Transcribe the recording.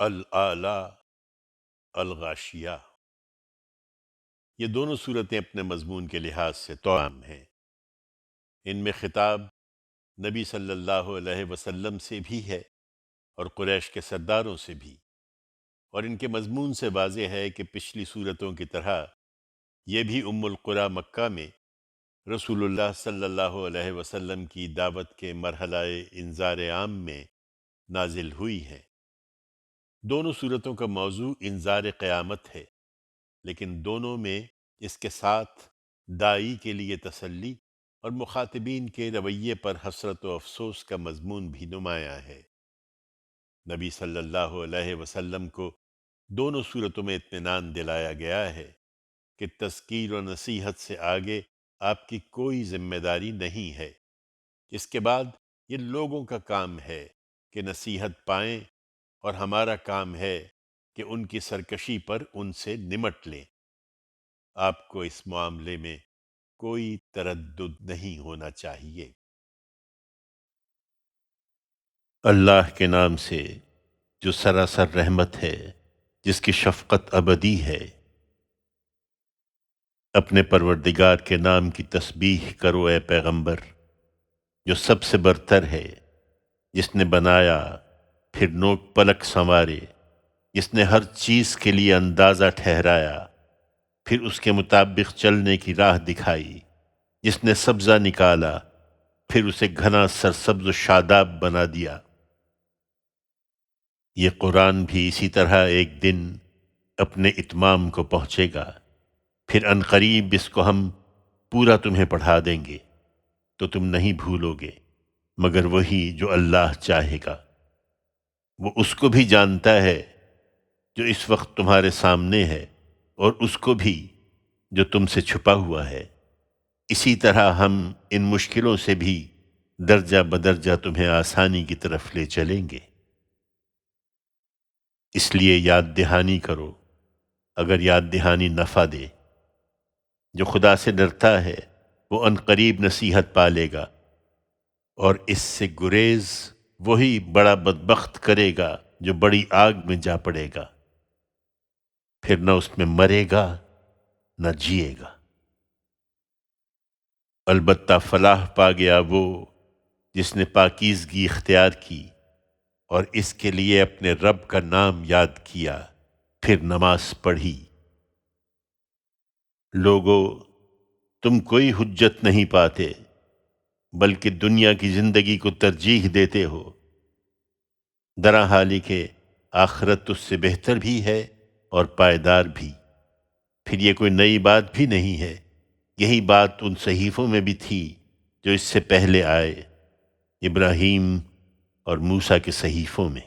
الآلہ، الغاشیہ، یہ دونوں صورتیں اپنے مضمون کے لحاظ سے تمام ہیں۔ ان میں خطاب نبی صلی اللہ علیہ وسلم سے بھی ہے اور قریش کے سرداروں سے بھی، اور ان کے مضمون سے واضح ہے کہ پچھلی صورتوں کی طرح یہ بھی ام القریٰ مکہ میں رسول اللہ صلی اللہ علیہ وسلم کی دعوت کے مرحلہ انذار عام میں نازل ہوئی ہیں۔ دونوں صورتوں کا موضوع انذار قیامت ہے، لیکن دونوں میں اس کے ساتھ داعی کے لیے تسلی اور مخاطبین کے رویے پر حسرت و افسوس کا مضمون بھی نمایاں ہے۔ نبی صلی اللہ علیہ وسلم کو دونوں صورتوں میں اطمینان دلایا گیا ہے کہ تذکیر و نصیحت سے آگے آپ کی کوئی ذمہ داری نہیں ہے۔ اس کے بعد یہ لوگوں کا کام ہے کہ نصیحت پائیں، اور ہمارا کام ہے کہ ان کی سرکشی پر ان سے نمٹ لیں۔ آپ کو اس معاملے میں کوئی تردد نہیں ہونا چاہیے۔ اللہ کے نام سے جو سراسر رحمت ہے، جس کی شفقت ابدی ہے۔ اپنے پروردگار کے نام کی تسبیح کرو اے پیغمبر، جو سب سے برتر ہے، جس نے بنایا پھر نوک پلک سنوارے، جس نے ہر چیز کے لیے اندازہ ٹھہرایا پھر اس کے مطابق چلنے کی راہ دکھائی، جس نے سبزہ نکالا پھر اسے گھنا سرسبز و شاداب بنا دیا۔ یہ قرآن بھی اسی طرح ایک دن اپنے اتمام کو پہنچے گا، پھر عنقریب اس کو ہم پورا تمہیں پڑھا دیں گے، تو تم نہیں بھولو گے مگر وہی جو اللہ چاہے گا۔ وہ اس کو بھی جانتا ہے جو اس وقت تمہارے سامنے ہے، اور اس کو بھی جو تم سے چھپا ہوا ہے۔ اسی طرح ہم ان مشکلوں سے بھی درجہ بدرجہ تمہیں آسانی کی طرف لے چلیں گے۔ اس لیے یاد دہانی کرو اگر یاد دہانی نفع دے۔ جو خدا سے ڈرتا ہے وہ عنقریب نصیحت پالے گا، اور اس سے گریز وہی بڑا بدبخت کرے گا جو بڑی آگ میں جا پڑے گا، پھر نہ اس میں مرے گا نہ جیے گا۔ البتہ فلاح پا گیا وہ جس نے پاکیزگی اختیار کی اور اس کے لیے اپنے رب کا نام یاد کیا، پھر نماز پڑھی۔ لوگو، تم کوئی حجت نہیں پاتے، بلکہ دنیا کی زندگی کو ترجیح دیتے ہو، درا حالی کہ آخرت اس سے بہتر بھی ہے اور پائیدار بھی۔ پھر یہ کوئی نئی بات بھی نہیں ہے، یہی بات ان صحیفوں میں بھی تھی جو اس سے پہلے آئے، ابراہیم اور موسیٰ کے صحیفوں میں۔